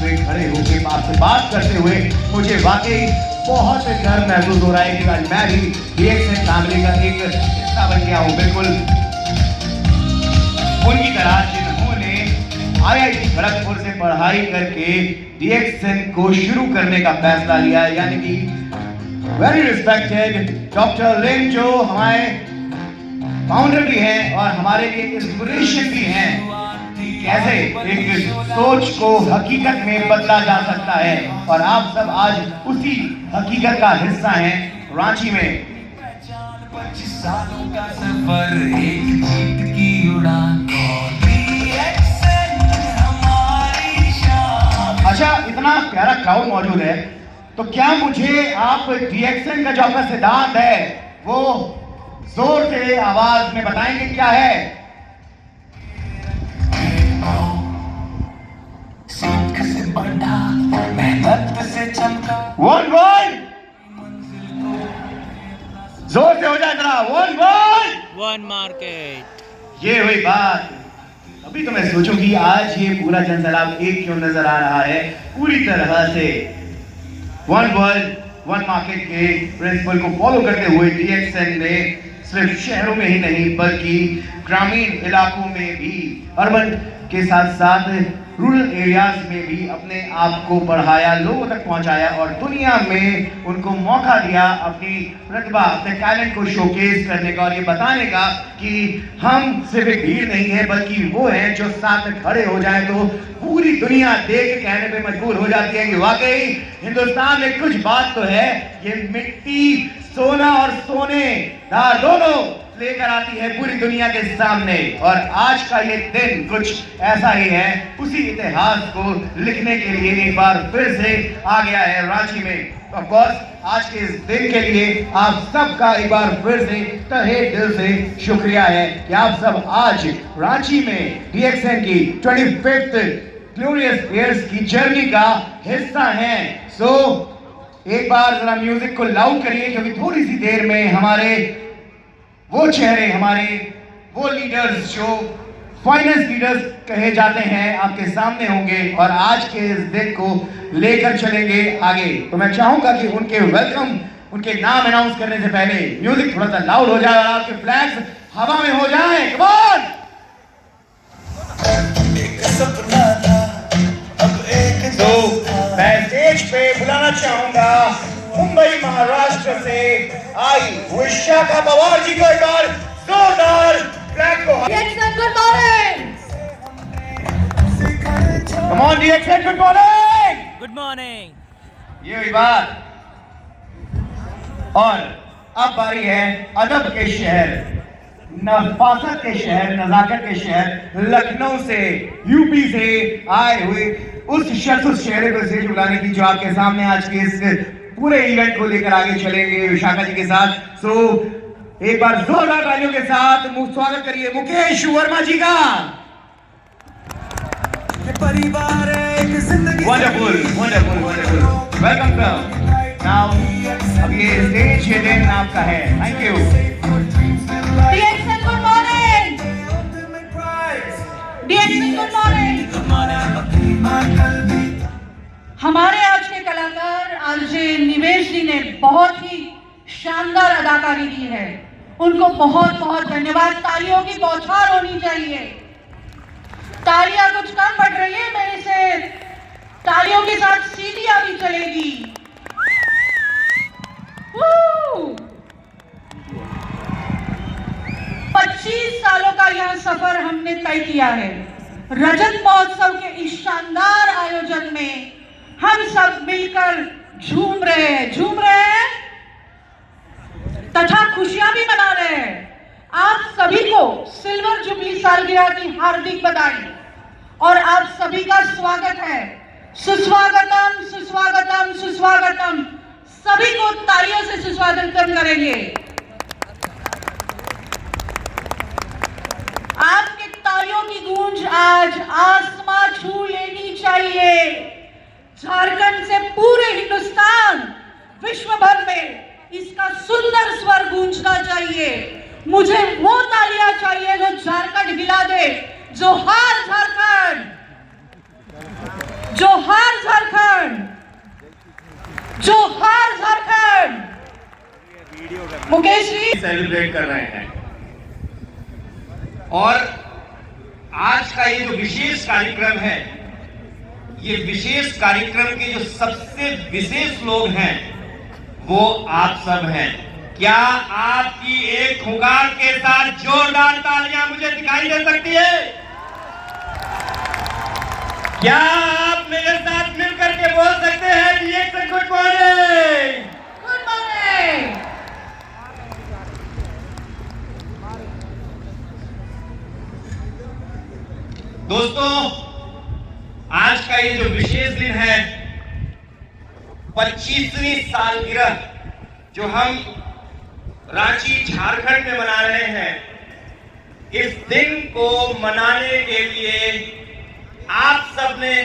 में खड़े होकर आपसे बात करते हुए मुझे वाकई बहुत गर्व महसूस हो रहा है कि आज मैं भी DXN फैमिली का एक हिस्सा बन गया हूँ। बिल्कुल उनकी तरह जिन्होंने IIT खड़गपुर से पढ़ाई करके DXN को शुरू करने का फैसला लिया, यानी कि वेरी रिस्पेक्टेड डॉक्टर लिन, जो हमारे फाउंडर भी हैं और हमारे लिए इंस्पिरेशन भी हैं। कैसे एक सोच को हकीकत में बदला जा सकता है, और आप सब आज उसी हकीकत का हिस्सा हैं। रांची में 25 सालों का सफर, एक जीत की उड़ान, हमारी शान। अच्छा, इतना प्यारा क्राउड मौजूद है, तो क्या मुझे आप DXN का जो आपका सिद्धांत है वो जोर से आवाज में बताएंगे क्या है? सीख से बढ़ा, मेहनत से चमका, वन जोर से हो जाए जरा, वन मार्केट। ये हुई बात। अभी तो मैं सोचूं कि आज ये पूरा जनसैलाब एक क्यों नजर आ रहा है। पूरी तरह से वन वर्ल्ड वन मार्केट के प्रिंसिपल को फॉलो करते हुए DXN ने सिर्फ शहरों में ही नहीं बल्कि ग्रामीण इलाकों में भी, अर्बन के साथ साथ रूरल एरियाज में भी अपने आप को बढ़ाया, लोगों तक पहुंचाया और दुनिया में उनको मौका दिया अपनी प्रतिभा, अपने टैलेंट को शोकेस करने का और ये बताने का कि हम सिर्फ एक भीड़ नहीं है बल्कि वो हैं जो साथ में खड़े हो जाए तो पूरी दुनिया देख के कहने पे मजबूर हो जाती है कि वाकई हिंदुस्तान में कुछ बात तो है। ये मिट्टी, सोना और सोने दोनों लेकर आती है पूरी दुनिया के सामने, और आज का ये दिन कुछ ऐसा ही है। उसी इतिहास को लिखने के लिए एक बार फिर से आ गया है रांची में। ऑफ कोर्स आज के इस दिन के लिए आप सबका एक बार फिर से तहे दिल से शुक्रिया है कि आप सब आज रांची में DXN की 25th ग्लोरियस ईयर्स की जर्नी का हिस्सा हैं। सो एक बार जरा म्यूजिक को लाउड करिए, क्योंकि थोड़ी सी देर में हमारे वो चेहरे, हमारे वो लीडर्स जो फाइनेंस लीडर्स कहे जाते हैं आपके सामने होंगे और आज के इस दिन को लेकर चलेंगे आगे। तो मैं चाहूंगा कि उनके वेलकम, उनके नाम अनाउंस करने से पहले म्यूजिक थोड़ा सा लाउड हो जाए और आपके फ्लैग्स हवा में हो जाए। Come on. एक सपना था, अब एक तो मैं स्टेज पे बुलाना चाहूंगा मुंबई महाराष्ट्र से आई विशाखा पवार जी को एक बार जोरदार फ्लैग को। DXN, good morning. Come on DXN, good morning. Good morning. ये हुई बात। और अब बारी है अदब के शहर, नफासत के शहर, नजाकत के शहर लखनऊ से, यूपी से आए हुए उस शख्स, उस चेहरे को स्टेज बुलाने की जो आपके सामने आज के इस पूरे इवेंट को लेकर आगे चलेंगे विशाखा जी के साथ। सो एक बार जोरदार तालियों के साथ स्वागत करिए मुकेश वर्मा जी का। परिवार एक जिंदगी। Wonderful wonderful wonderful, welcome sir. Now अब ये स्टेज ये दिन आपका है। Thank you. DXN, good morning. DXN, good morning. हमारे आज के कलाकार आरजे निवेश जी ने बहुत ही शानदार अदाकारी दी है, उनको बहुत बहुत धन्यवाद। तालियों की बौछार होनी चाहिए। तालियां कुछ कम पड़ रही है मेरे से, तालियों के साथ सीटियां भी चलेगी। 25 सालों का यह सफर हमने तय किया है। रजत महोत्सव के इस शानदार आयोजन में हम सब मिलकर झूम रहे हैं तथा खुशियां भी मना रहे हैं। आप सभी को सिल्वर जुबली सालगिरह की हार्दिक बधाई और आप सभी का स्वागत है। सुस्वागतम सुस्वागतम सुस्वागतम। सभी को तालियों से सुस्वागतम करेंगे। आपके तालियों की गूंज आज आसमां छू लेनी चाहिए। झारखंड से पूरे हिंदुस्तान, विश्व भर में इसका सुंदर स्वर गूंजना चाहिए। मुझे वो तालियां चाहिए जो झारखंड हिला दे। जोहार झारखंड, जोहार मुकेश जी सेलिब्रेट कर रहे हैं। और आज का ये जो विशेष कार्यक्रम है, ये विशेष कार्यक्रम के जो सबसे विशेष लोग हैं वो आप सब हैं। क्या आपकी एक हुंकार के साथ जोरदार तालियां मुझे दिखाई दे सकती है? क्या आप मेरे साथ मिलकर के बोल सकते हैं कि एक गुड मॉर्निंग? Good morning. दोस्तों, आज का ये जो विशेष दिन है, 25वीं सालगिरह जो हम रांची झारखंड में मना रहे हैं, इस दिन को मनाने के लिए आप सब ने,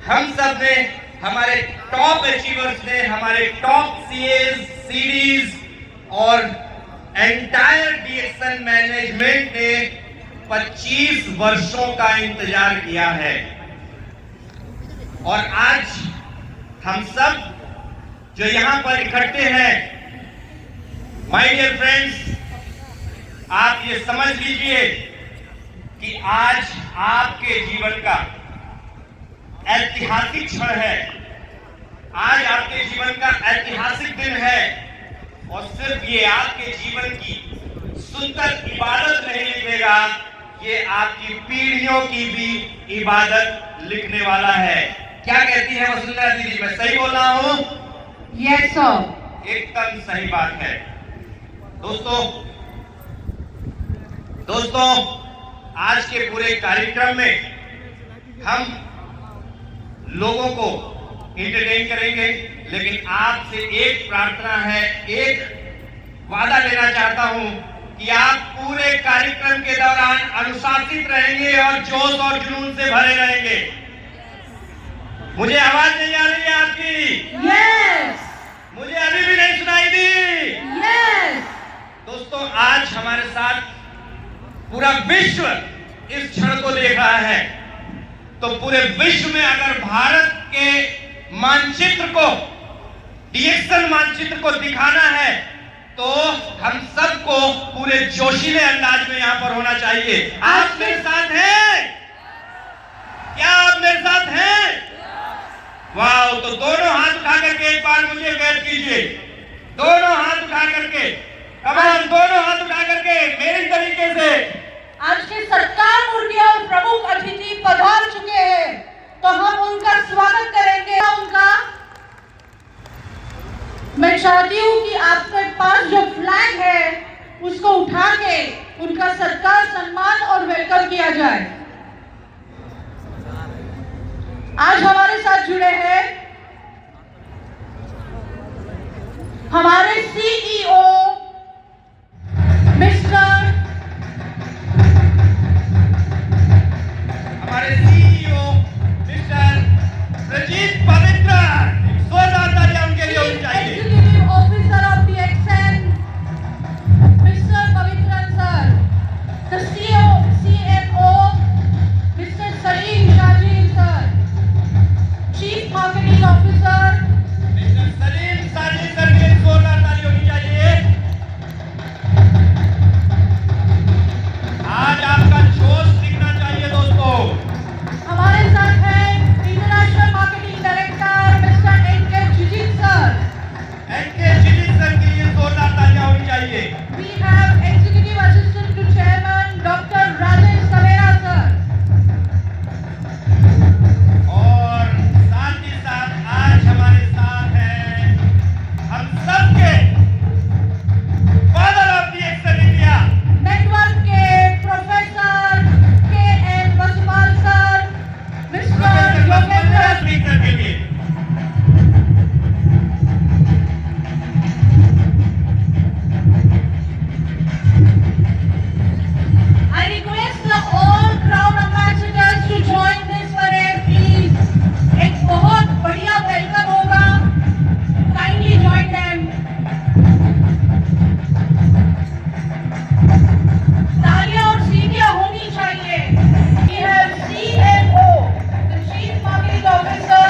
हम सब ने, हमारे टॉप अचीवर्स ने, हमारे टॉप सीएस, सीडीज और एंटायर डीएक्सन मैनेजमेंट ने 25 वर्षों का इंतजार किया है। और आज हम सब जो यहां पर इकट्ठे हैं, माय डियर फ्रेंड्स, आप ये समझ लीजिए कि आज आपके जीवन का ऐतिहासिक क्षण है। आज आपके जीवन का ऐतिहासिक दिन है। और सिर्फ ये आपके जीवन की सुंदर इबादत नहीं लिखेगा, ये आपकी पीढ़ियों की भी इबादत लिखने वाला है। क्या कहती है वसुंधरा दीदी, मैं सही बोल रहा हूं? यस सर, एकदम सही बात है। दोस्तों, आज के पूरे कार्यक्रम में हम लोगों को एंटरटेन करेंगे, लेकिन आपसे एक प्रार्थना है, एक वादा लेना चाहता हूं कि आप पूरे कार्यक्रम के दौरान अनुशासित रहेंगे और जोश और जुनून से भरे रहेंगे। मुझे आवाज नहीं आ रही है आपकी? यस। मुझे अभी भी नहीं सुनाई दी? यस। दोस्तों, आज हमारे साथ पूरा विश्व इस क्षण को देख रहा है, तो पूरे विश्व में अगर भारत के मानचित्र को, डीएक्सन मानचित्र को दिखाना है, तो हम सबको पूरे जोशीले अंदाज में यहां पर होना चाहिए। आप मेरे साथ हैं? क्या आप मेरे साथ हैं? वाह! तो दोनों हाथ उठा करके एक बार मुझे वेट कीजिए। दोनों हाथ उठा करके, कमान, दोनों हाथ उठा करके मेरे तरीके से। आज के सत्कार मूर्ति और प्रमुख अतिथि पधार चुके हैं, तो हम उनका स्वागत करेंगे। उनका मैं चाहती हूँ कि आपके पास जो फ्लैग है उसको उठा के उनका सत्कार, सम्मान और वेलकम किया जाए। आज हमारे साथ जुड़े हैं हमारे सीईओ मिस्टर प्रजीत पवित्र। जोरदार तालियां उनके लिए होनी चाहिए। Executive officer of DXN mister Pavithran sir, the CMO mister Saleem Shajil sir, chief marketing officer mister Saleem Shajil sir के लिए जोरदार ताली होनी चाहिए। आज आपका जोश दिखना चाहिए दोस्तों। हमारे साथ है international marketing director mister NK Jijith sir. NK Jijith sir के लिए जोरदार तालियां होनी चाहिए। We have executive assistant to chairman Dr. Rajesh Savera sir. और साथ ही साथ आज हमारे साथ हैं हम सबके फादर ऑफ डीएक्सन इंडिया, नेटवर्क के professor K. N.. Vasupal sir, mister Yogendra speaker के लिए। I request all crowd ambassadors to join this parade, please. एक बहुत बढ़िया वेलकम होगा। Kindly join them. तालियां और सीटियां होनी चाहिए। We have CMO, the Chief Marketing Officer,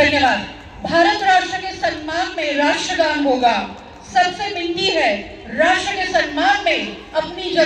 धन्यवाद। भारत राष्ट्र के सम्मान में राष्ट्रगान होगा। सबसे विनती है, राष्ट्र के सम्मान में अपनी जगह